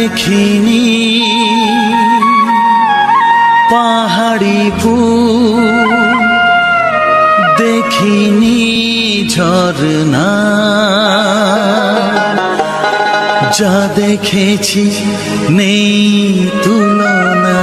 দেখিনি পাহাড়ি ফুল, দেখিনি ঝরনা, যা দেখেছি নেই তুলনা।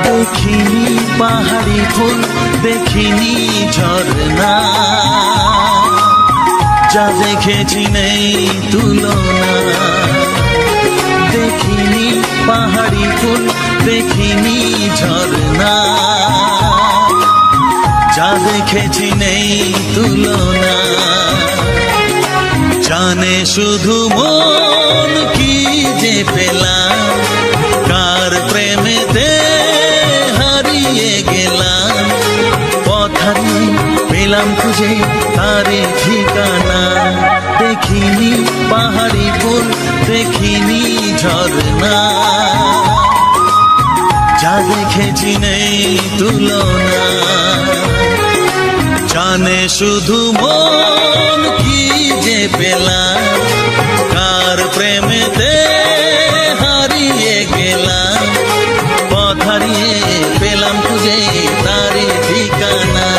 দেখিনি পাহাড়ি ফুল, দেখিনি ঝরনা, যা দেখেছি নেই তুলনা। দেখিনি পাহাড়ি ফুল, দেখিনি ঝরনা, যা দেখেছি নেই তুলনা। জানে শুধু মন কি যে পেলাম, কার প্রেমেতে হারিয়ে গেলাম। পথারি পেলাম খুঁজে তারে ঠিকানা। দেখিনি পাহাড়ি ফুল, দেখিনি ঝরনা, যা দেখেছি নেই তুলনা। জানে শুধু মন কি যে পেলাম, কার প্রেমেতে হারিয়ে গেলাম। পথ হারিয়ে পেলাম খুঁজে তারে ঠিকানা।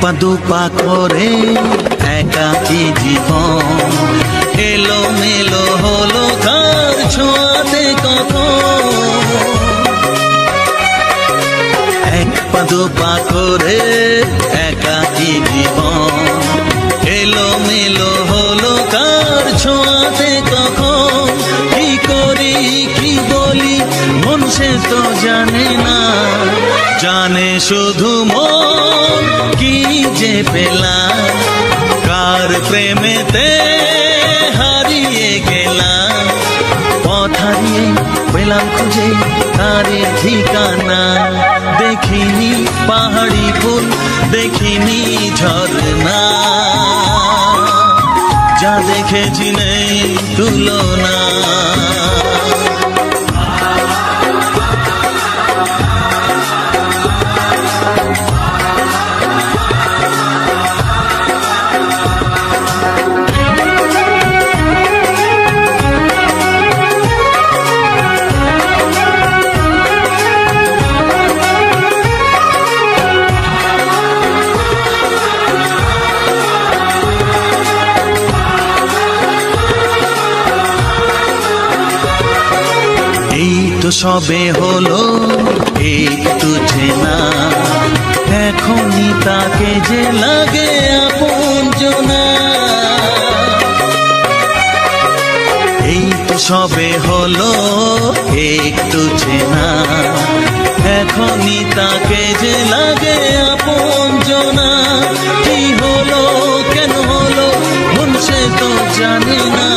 পা দুপা করে একাকী জীবন, এলো মেলো হলো কার ছোঁয়াতে কখন। এক পা দুপা করে একাকী জীবন, এলো মেলো হলো কার ছোঁয়াতে কখন। কি করি কি বলি মন সে তো জানে না, জানে শুধু মন কি যে পেলাম, কার প্রেমেতে হারিয়ে গেলাম। পথ হারিয়ে পেলাম খুঁজে তারে ঠিকানা। দেখিনি পাহাড়ি ফুল, দেখিনি ঝরনা, যা দেখেছি নেই তুলনা। সবে হলো একটু চেনা, এখনই তাকে যে লাগে আপনজনা। এই তো সবে হলো একটু চেনা, এখনই তাকে যে লাগে আপনজনা। কি হলো কেন হলো মন সে তো জানে না,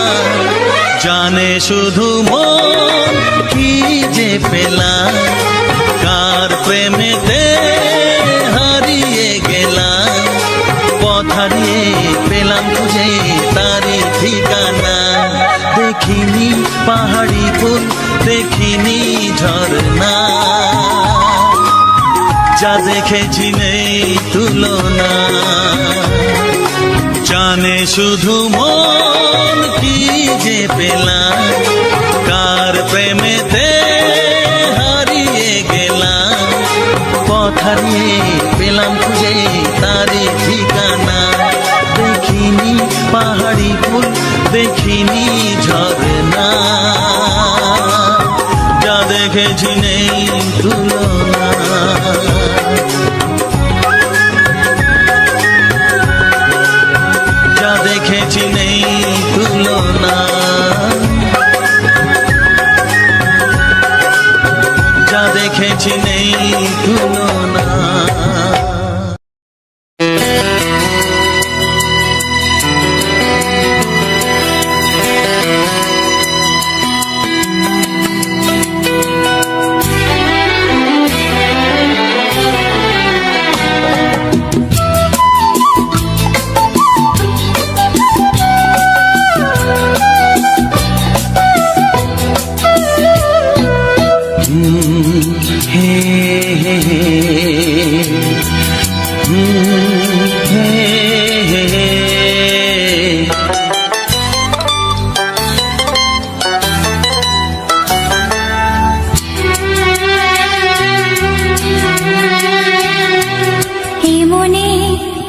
জানে শুধু মন কি যে পেলাম, কার প্রেমেতে হারিয়ে গেলাম। পথ হারিয়ে পেলাম খুঁজে তারি ঠিকানা। দেখিনি পাহাড়ি ফুল, দেখিনি ঝরনা, যা দেখেছি নেই তুলনা। জানে শুধু মন কি যে পেলাম, কার প্রেমেতে হারিয়ে গেলাম। পথ হারিয়ে পেলাম খুঁজে তারে ঠিকানা। দেখিনি পাহাড়ি ফুল, দেখিনি ঝরনা, যা দেখেছি নেই তুলনা। যা দেখেছি নেই তুলনা, যা দেখেছি নেই তুলনা। হে হে হে হে হে হে। মনে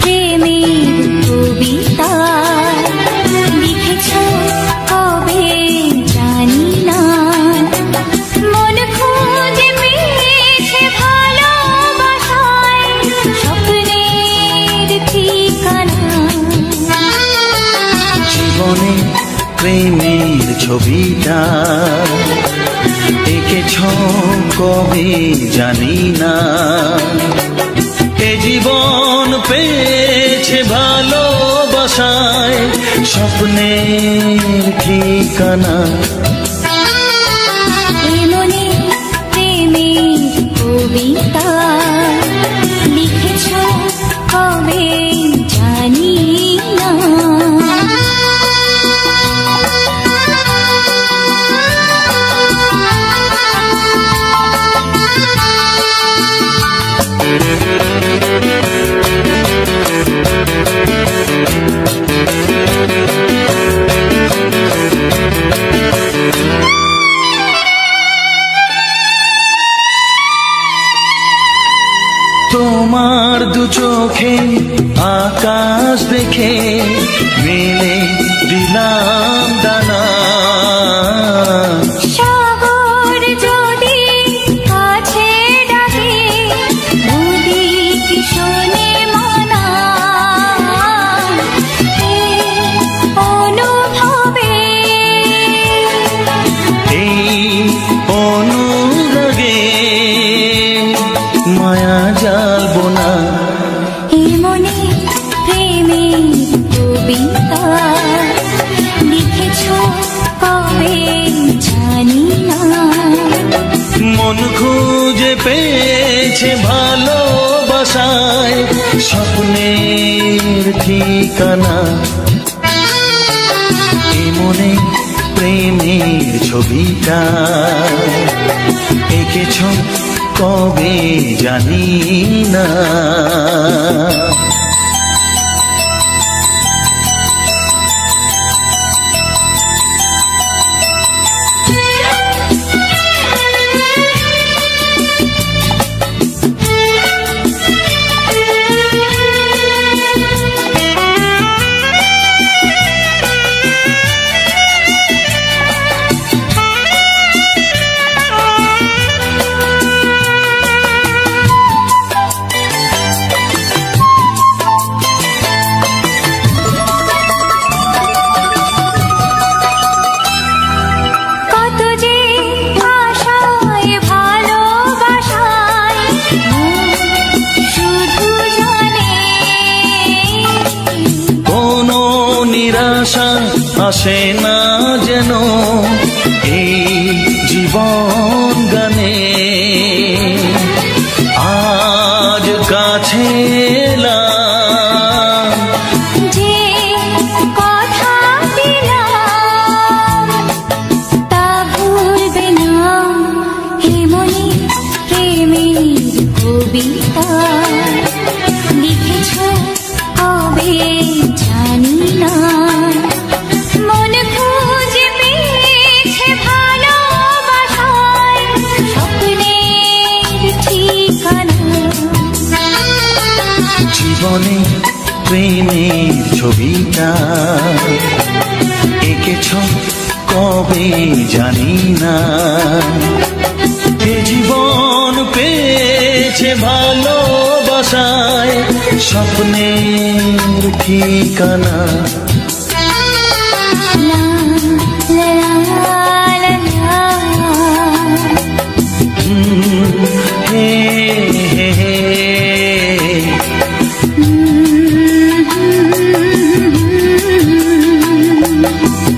প্রেমের কবিতা লিখেছ কবে জানি না, মন খুঁজে পেয়েছে ভালোবাসায় স্বপ্নের ঠিকানা। জীবনে প্রেমের ছবিটা এঁকেছ কবে জানি না, এ জীবন পেয়েছে ভালোবাসায় স্বপ্নের ঠিকানা। মনে প্রেমের কবিতা লিখেছ কবে জানি না। তোমার দু চোখে আকাশ দেখে মেলে দিলাম দানা। সাগর যদি কাছে ডাকে নদী কি শোনে মানা, এই অনুভবে এই অনুরাগে মায়া জ্বালবো না। এ মনে প্রেমের কবিতা লিখেছ কবে জানি না, মন খুঁজে পেয়েছে ভালোবাসায় স্বপ্নের ঠিকানা। এ মনে প্রেমের ছবিটা এঁকেছ কবে জানি না। কত যে আশায় ভালোবাসায় শুধু জানে কোনো নিরাশা আসে না যেন এই জীবন গানে। আজ কাছে এলাম যে কথা দিলাম তা ভুলবে না। হে মনে প্রেমের কবিতা লিখেছ কবে জানি না, মন খুঁজে পেয়েছে ভালোবাসায় স্বপ্নের ঠিকানা। জীবনে প্রেমের ছবিটা এঁকেছ কবে জানি না, এ জীবন পেয়েছে ভালোবাসায় স্বপ্নের ঠিকানা। লা লা লা লা হে হে হে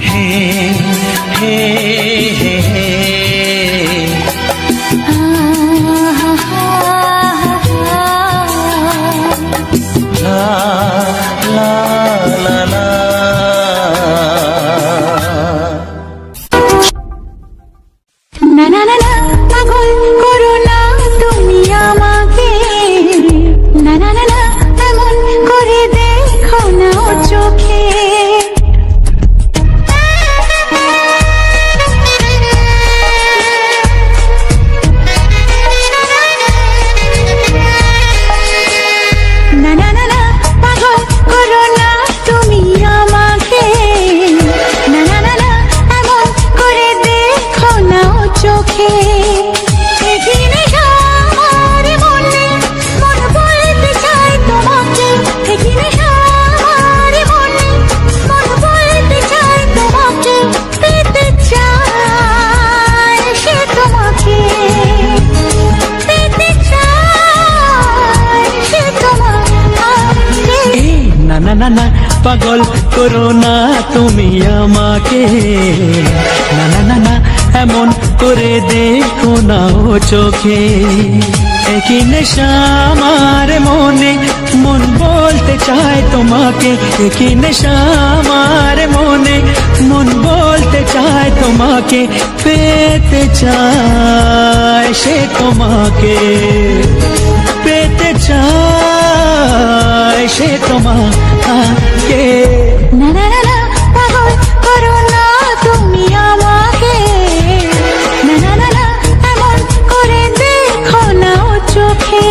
হে হে হে হে। লা লা লা লা। না না না না পাগল চোখে কি নেশা আমার মনে মন বলতে চায় তোমাকে কি নেশা আমার মনে মন বলতে চায় তোমাকে পেতে চায় সে তোমাকে পেতে চায় সে তোমাকে না না না না পাগল করো না তুমি আমাকে না না না না এমন করে দেখো না ও চোখে একই নেশা আমার মনে মন বলতে চায় তোমাকে একই নেশা আমার মনে মন বলতে চায় তোমাকে পেতে চায় সে তোমাকে পেতে চায় সে তোমাকে না না না না পাগল করো না তুমি আমাকে না না না না এমন করে দেখো না ও চোখে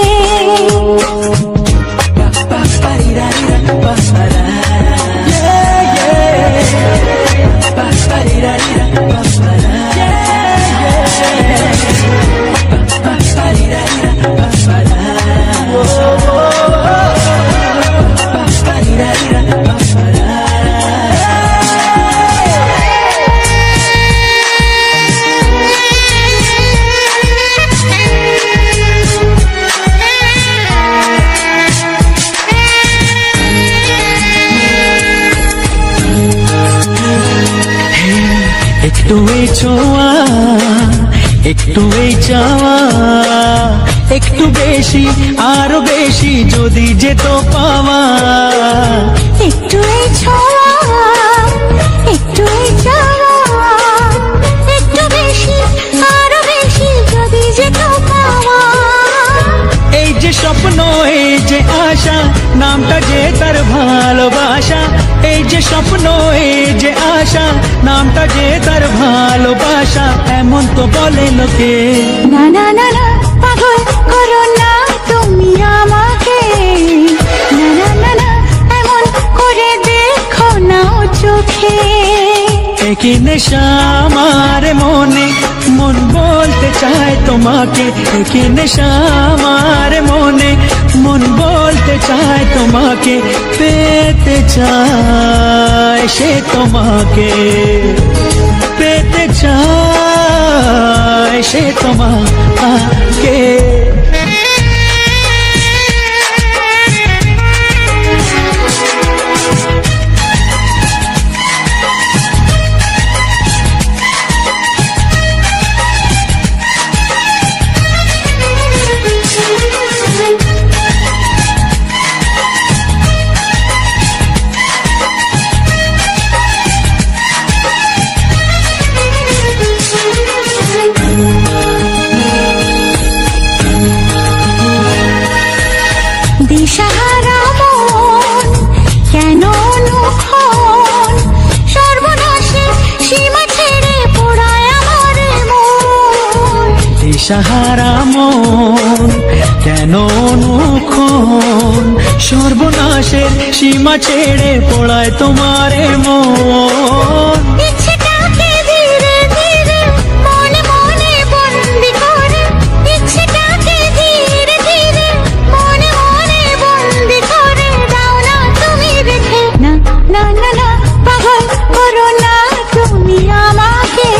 একটু এই ছোঁয়া একটু এই চাওয়া একটু বেশি আরো বেশি যদি যেত পাওয়া একটু এই ছোঁয়া একটু এই চাওয়া একটু বেশি আরো বেশি যদি যেত পাওয়া এই যে স্বপ্ন এই যে আশা নামটা যে তার ভালোবাসা এই যে স্বপ্ন এই যে আশা নামটা যে তার ভালোবাসা এমন তো বলে লোকে না না না না পাগল করো না তুমি আমাকে না না না না এমন করে দেখো না ও চোখে একই নেশা আমার মনে মন বলতে চায় তোমাকে একই নেশা আমার মনে মন বলতে চায় তোমাকে পেতে চায় সে তোমাকে পেতে চায় সে তোমাকে দিশাহারা মন কেন অনুক্ষণ সর্বনাশে সীমা ছেড়ে পোড়ায় আমার মন দিশাহারা মন কেন অনুক্ষণ সর্বনাশের সীমা ছেড়ে পড়ায় তোমারে মন ইচ্ছেটাকে ধীরে ধীরে মনে মনে বন্দি করে ইচ্ছেটাকে ধীরে ধীরে মনে মনে বন্দি করে দাও না তুমি রেখে না না না না পাগল করো না তুমি আমাকে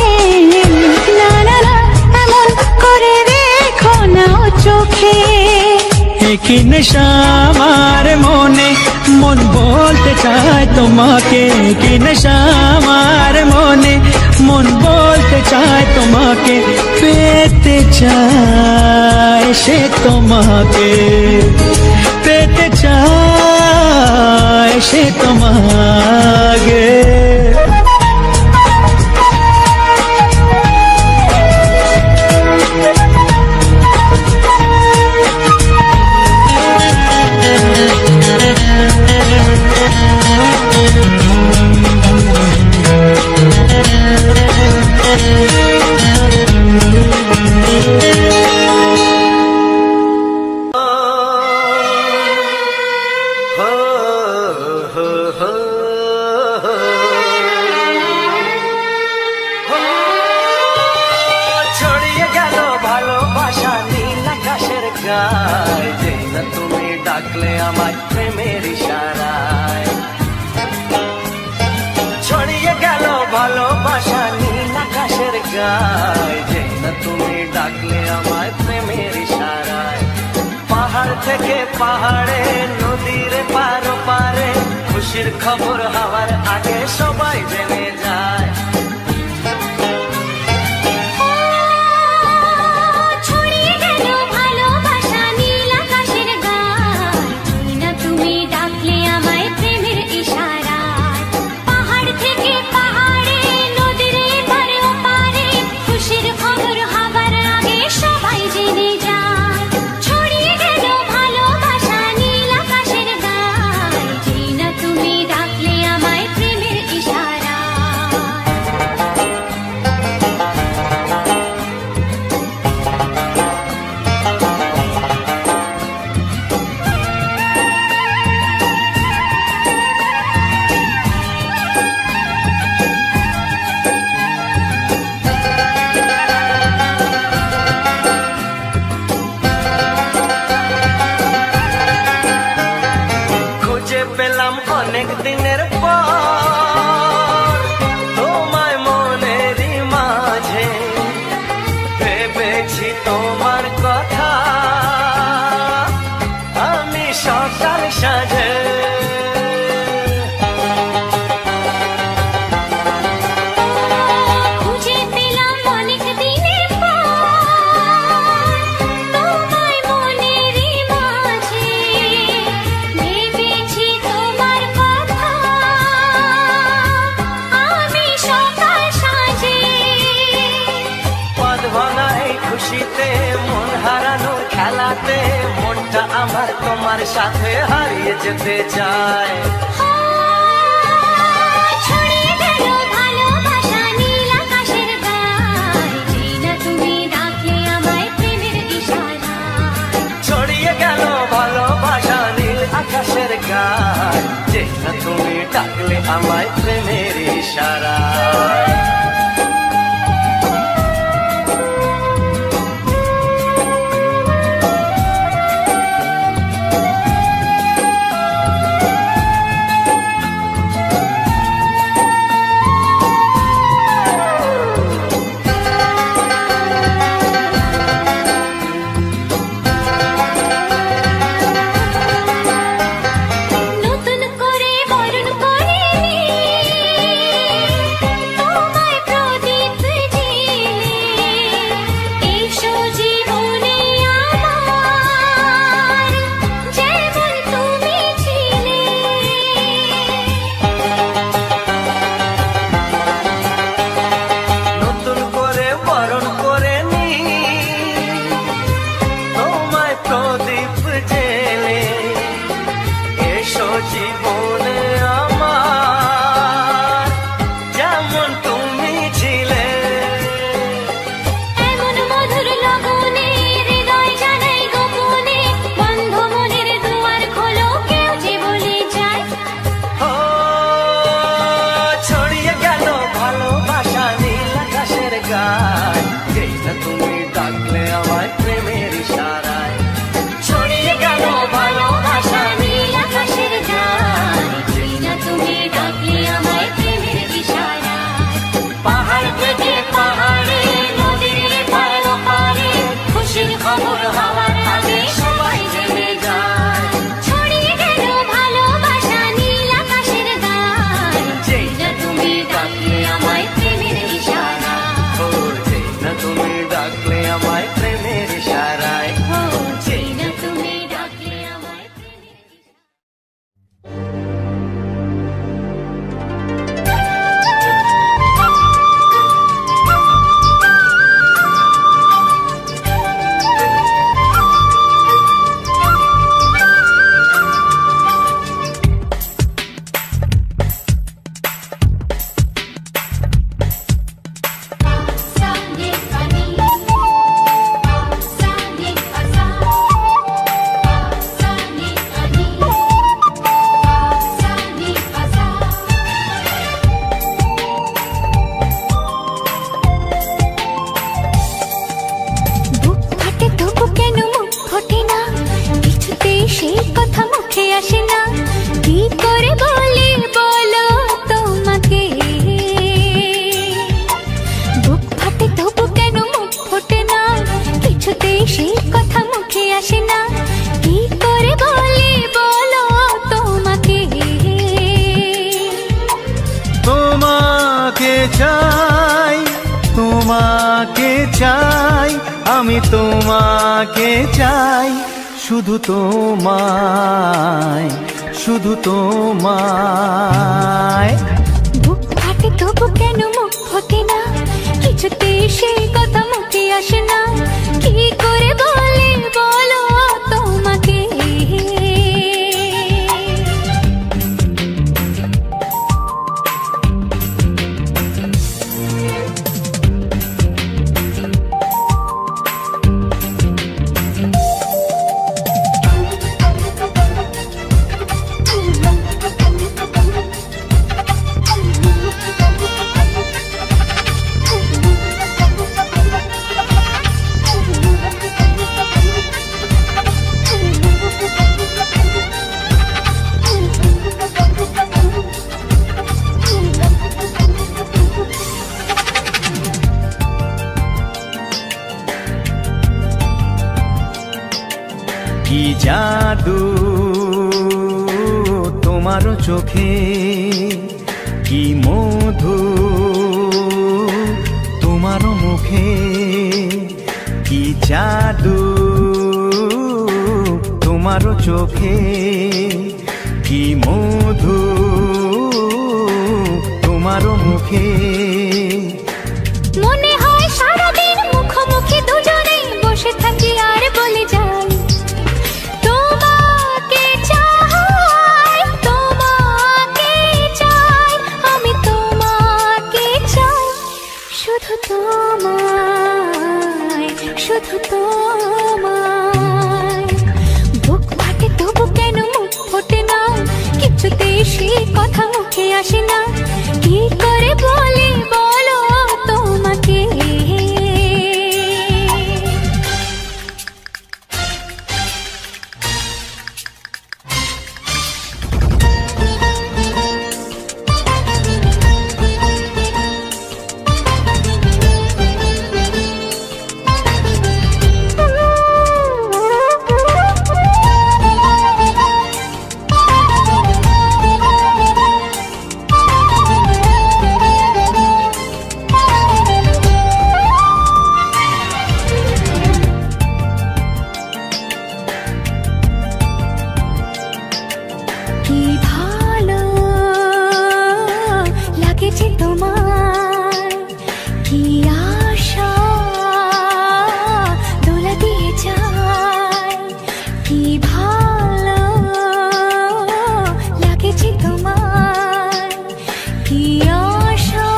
না না না এমন করে রেখো না ও চোখে একই নেশা আমার মনে মন বলতে চায় তোমাকে একই নেশা আমার মনে মন বলতে চায় তোমাকে পেতে চায় সে তোমাকে পেতে চায় সে তোমাকে ha ha ha গায়, যেই না তুমি ডাকলে আমায় প্রেমের ইশারায়। ছড়িয়ে গেল ভালোবাসা নীল আকাশের গায়, যেই না তুমি ডাকলে আমায় প্রেমের ইশারায়। পাহাড় থেকে পাহাড়ে নদীর পার পারে খুশির খবর হওয়ার আগে সবাই জেনে যায়। ছড়িয়ে গেল ভালোবাসা নীল আকাশের গায়, যেই না তুমি ডাকলে আমায় প্রেমের ইশারায়। পাহাড় থেকে পাহাড়ে নদীর এপারে ওপারে খুশির খবর হবার আগে সবাই জেনে যায়। ছড়িয়ে গেল ভালোবাসা নীল আকাশের গায়, যেই না তুমি ডাকলে আমায় প্রেমের ইশারায়। খুঁজে পেলাম অনেক দিনের পর তোমায় মনেরই মাঝে, ভেবেছি তোমার কথা আমি সকাল সাজে। খুঁজে পেলাম অনেক দিনের পর তোমায় মনেরই মাঝে, ভেবেছি তোমার কথা আমি সকাল সাজে। পদ ভাঙা এই খুশিতে মন হারানোর খেলাতে মনটা আমার তোমার সাথে হারিয়ে যেতে চায়। ছড়িয়ে গেল ভালোবাসা নীল আকাশের গায়, যেই না তুমি ডাকলে আমায় প্রেমের ইশারায়। ছড়িয়ে গেল ভালোবাসা নীল আকাশের গায়, যেই না তুমি ডাকলে আমায় প্রেমের ইশারায়। নতুন করে বরণ করিনি তোমায় প্রদীপ জেলে, এসো জীবনে আমার যেমন তুমি ছিলে। নতুন করে বরণ করে নি তোমায় প্রদীপ জেলে, এসো জীবনে আমার যেমন তুমি ছিলে। এমন মধুর লগনে হৃদয় জানাই গোপনে, বন্ধ মনের দুয়ার খোলো কেউ যে বলে যায়। ও ছড়িয়ে গেল ভালোবাসা নীল আকাশের গায়, যেই না তুমি ডাকলে আমায় প্রেমের ইশারায়। ছড়িয়ে গেল ভালোবাসা নীল আকাশের গায়, যেই না তুমি ডাকলে আমায় প্রেমের ইশারায়। পাহাড় থেকে পাহাড়ে নদীর পার পারে খুশির খবর হওয়ার আগে সবাই জেনে যায়। ছড়িয়ে গেল ভালোবাসা নীল আকাশের গায়, যেই না তুমি ডাকলে আমায় প্রেমের ইশারায়। ও যেই না তুমি ডাকলে আমায় প্রেমের ইশারায়। যেই না তুমি ডাকলে আমায় প্রেমের ইশারায়। আসে না, কি করে বলি বলো তোমাকে। বুক ফাটে তবু কেন মুখ ফোটে না, কিছুতেই সেই কথা মুখে আসে না, কি করে বলি বলো তোমাকে। তোমাকে চাই, তোমাকে চাই, আমি তোমাকে চাই, শুধু তোমায়, শুধু তোমায়। বুক ফাটে তবু কেন মুখ ফোটে না, কিছুতেই সেই কথা মুখে আসে না, কি করে বলি বলো তোমাকে। কি জাদু তোমার চোখে, কি মধু তোমার মুখে, কি জাদু তোমার চোখে, কি মধু তোমার মুখে। মনে হয় সারাদিন মুখোমুখি দুজনে বসে থাকি আর বলে যাই, তোমাকে চাই, তোমাকে চাই, আমি তোমাকে চাই, শুধু তোমায়, শুধু তোমায়। বুক ফাটে তবু কেন মুখ ফোটে না, কিছুতেই সেই কথা মুখে আসে না, কি করে বলি বলো তোমাকে। কি ভালো লাগেছে তোমার, কি আশা দোলা দিয়ে যায়, কি ভালো লাগেছে তোমার, কি আশা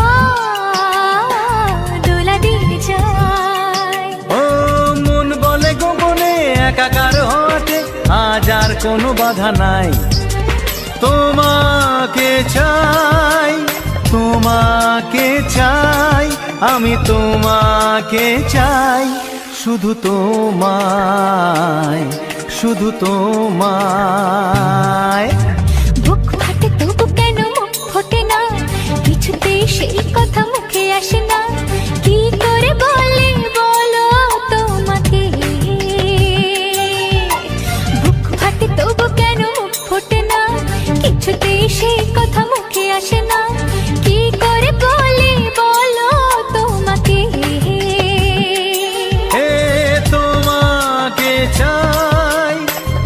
দোলা দিয়ে যায়। ও মন বলে গোপনে একাকার হতে, আজ আর কোনো বাধা নাই। তোমাকে চাই, তোমাকে চাই, আমি তোমাকে চাই, শুধু তোমায়, শুধু তোমায়। বুক ফাটে তবু কেন মুখ ফোটে না, কিছুতেই সেই কথা মুখে আসে না, কি করে বলি বলো তোমাকে। বুক ফাটে তবু কেন মুখ ফোটে না, কিছুতেই সেই কথা মুখে আসে না, কি করে বলি বলো তোমাকে। হে তোমাকে চাই,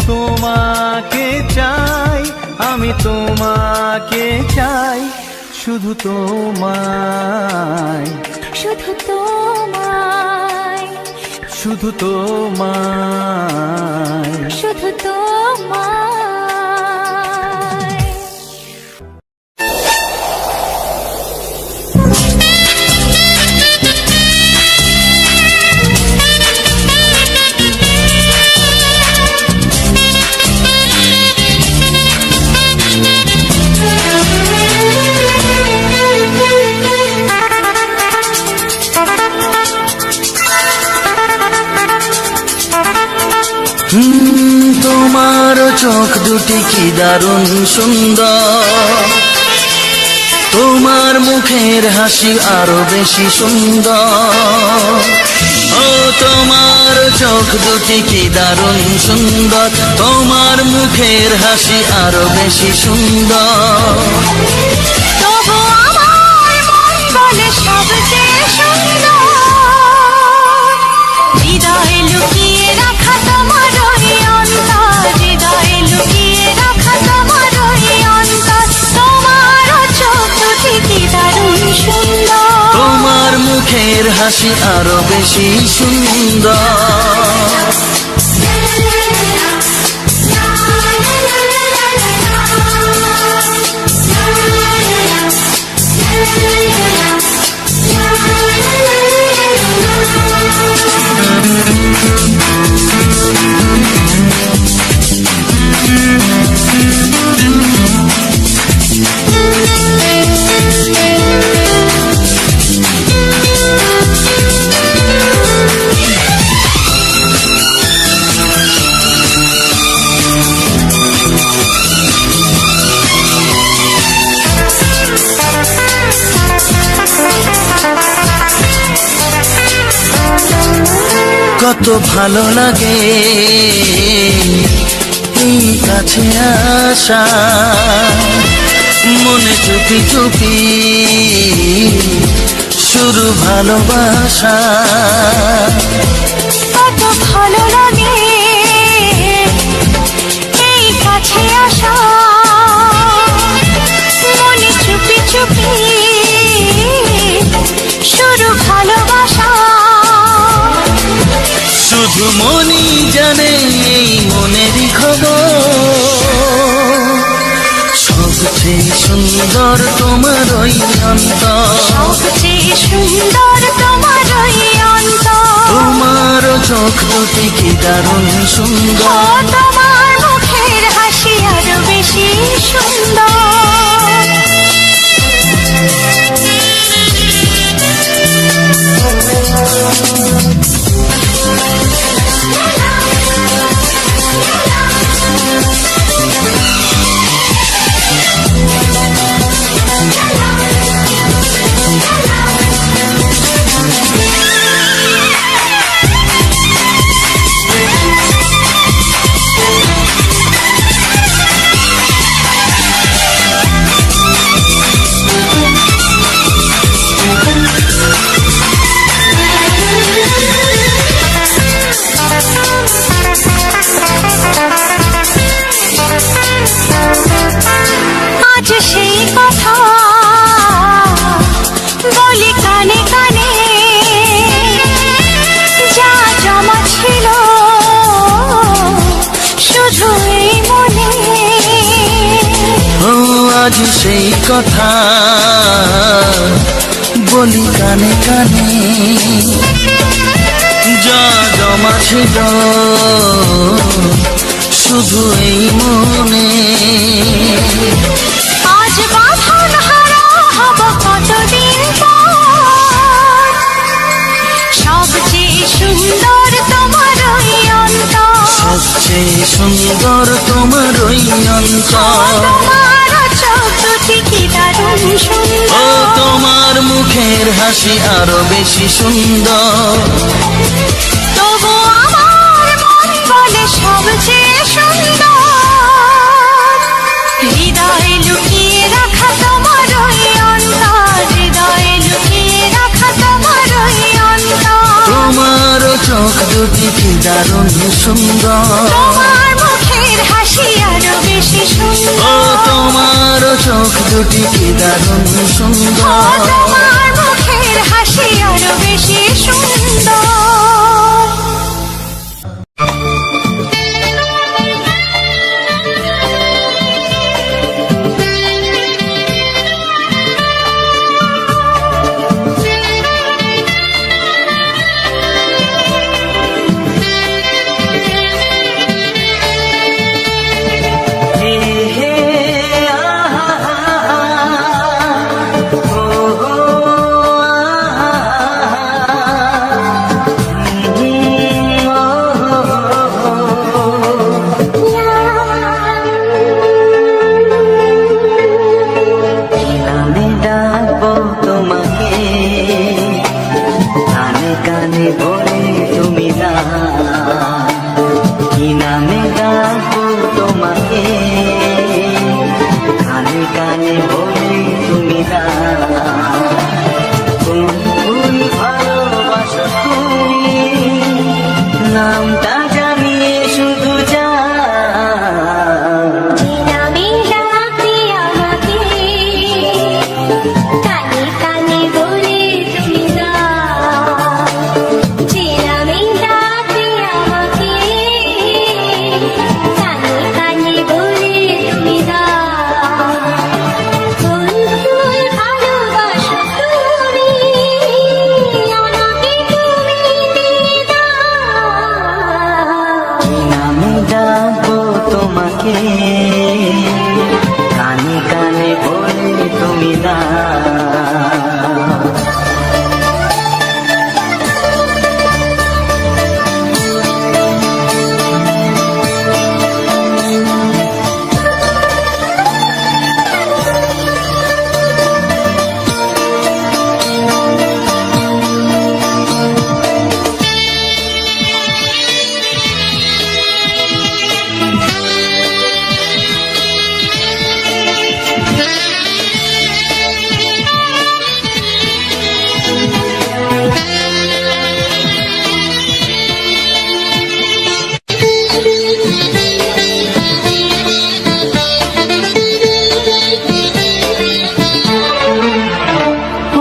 তোমাকে চাই, আমি তোমাকে চাই, শুধু তোমায়, শুধু তোমায়, শুধু তোমায়। শুধু তোমায়। তোমার তোমার চোখ দুটি কি দারুণ সুন্দর, তোমার মুখের হাসি আরো বেশি সুন্দর। ও তোমার চোখ দুটি কি দারুণ সুন্দর, তোমার মুখের হাসি আরো বেশি সুন্দর। তবু আমার মন বলে সবচেয়ে সুন্দর, হৃদয়ে লুকিয়ে রাখা তোমার ওই অন্তর, হৃদয়ে লুকিয়ে রাখা তোমার ওই অন্তর। তোমার চোখ দুটি কি দারুণ সুন্দর, তোমার মুখের হাসি আরো বেশি সুন্দর। কত ভালো লাগে এই কাছে আসা, মনে চুপি চুপি শুরু ভালোবাসা। কত ভালো লাগে এই কাছে আসা, মনে চুপি চুপি শুরু ভালোবাসা। শুধু মনই জানে এই মনেরই খবর, সবচেয়ে সুন্দর তোমার ওই অন্তর, সবচেয়ে সুন্দর তোমার ওই অন্তর। তোমার চোখ দুটি কি দারুণ ও সুন্দর। তোমার মুখের হাসি আরো বেশি সুন্দর। আজ সেই কথা বলি কানে কানে, যা জমা ছিল শুধু এই মনে। ও আজ সেই কথা বলি কানে কানে, যা জমা ছিল শুধু এই মনে। আজ বাঁধন হারা হব কতদিন পর, সবচেয়ে সুন্দর তোমার ওই অন্তর, সবচেয়ে সুন্দর তোমার ওই অন্তর। তোমার চোখ দুটি কি দারুণ ও সুন্দর। তোমার মুখের হাসি আরো বেশি সুন্দর। তবু আমার মন বলে সবচেয়ে সুন্দর, হৃদয়ে লুকিয়ে রাখা তোমার ওই অন্তর, হৃদয়ে লুকিয়ে রাখা তোমার ওই অন্তর। তোমার চোখ দুটি কি দারুণ সুন্দর। তোমার মুখের হাসি আরো বেশি ও সুন্দর। তোমার চোখ দুটি কি দারুণ ও সুন্দর। তোমার মুখের হাসি আরো বেশি সুন্দর। নামটা জানিয়ে শুধু যা যে নামে ডাকবে আমাকে কানে কানে বলে তুমি দাও, যে নামে ডাকবে আমাকে কানে কানে বলে তুমি দাও। ফুল ফুল ভালোবাসো তুমি আমাকে তুমি দিয়ে দাও। নামে ডাকবো তোমাকে কানে কানে বলে তুমি দাও।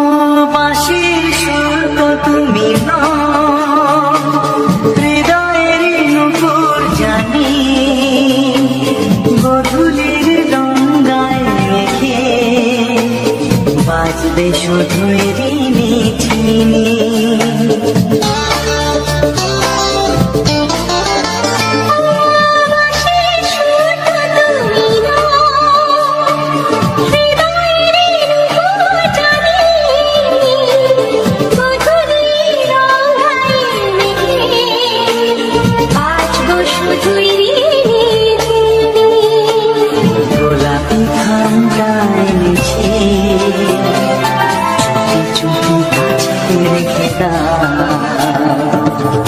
ও বাঁশির সুর তো তুমি নও, হৃদয়ের নূপুর জানি গধূলির গঙ্গায় মেখে বাজবে শুধুই রিনি ঝিনি। বাঁশির সুর তো তুমি নও, হৃদয়ের নূপুর জানি গধূলির গঙ্গায় মেখে বাজবো শুধুই রিনি ঝিনি। গোলাপি খামটায় নিচে চুপি চুপি কাছে রেখে দাও।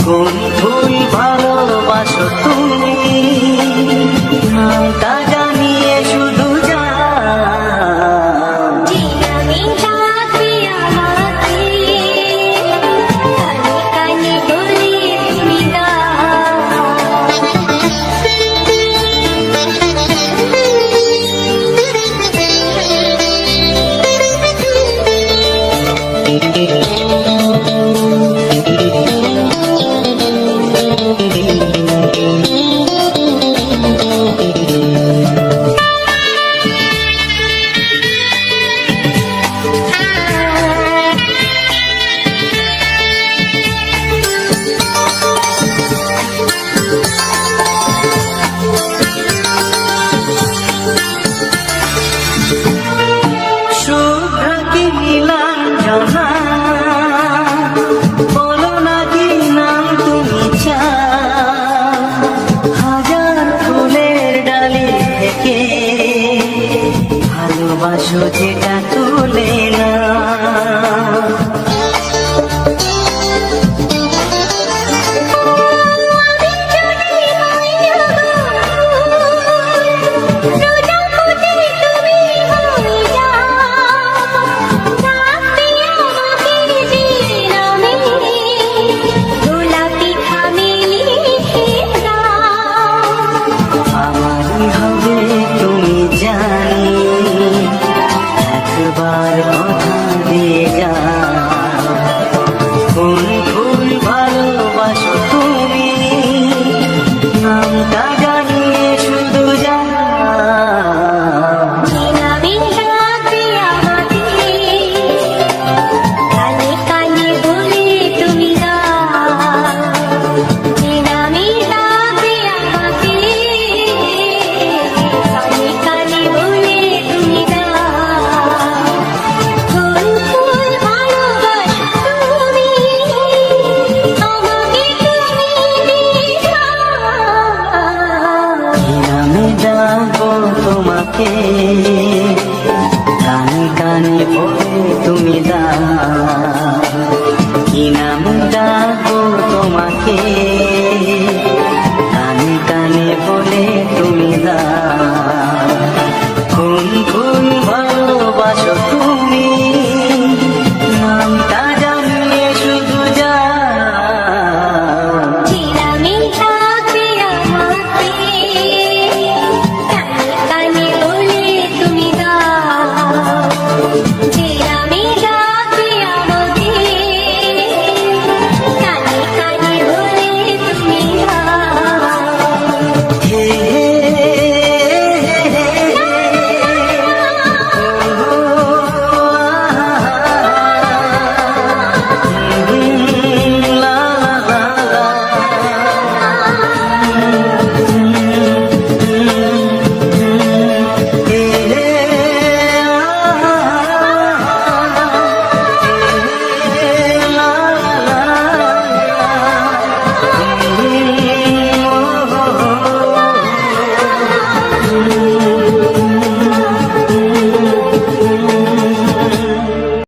কোন ফুল ভালোবাসো তুমি নামটা জানিয়ে শুধু যা যে নামে ডাকবে আমাকে কানে কানে বলে তুমি শুভ্র কি নীলাঞ্জনা বলো না কি নাম তুমি চাও। হাজার ফুলের ডালি থেকে ভালোবাসো যেটা তুলে না। আমারই হবে তুমি জানি একবার কথা দিয়ে যা। কোন ফুল ভালোবাসো তুমি নামটা জানিয়ে শুধু যা। যে নামে ডাকবে আমাকে কানে কানে বলে তুমি দাও, যে নামে ডাকবে আমাকে কানে কানে বলে তুমি দাও। কোন ফুল ভালোবাসো তুমি আমাকে তুমি দিয়ে দাও। কি নামে ডাকবো তোমাকে কানে কানে বলে তুমি দাও। কি নামে ডাকবো তোমাকে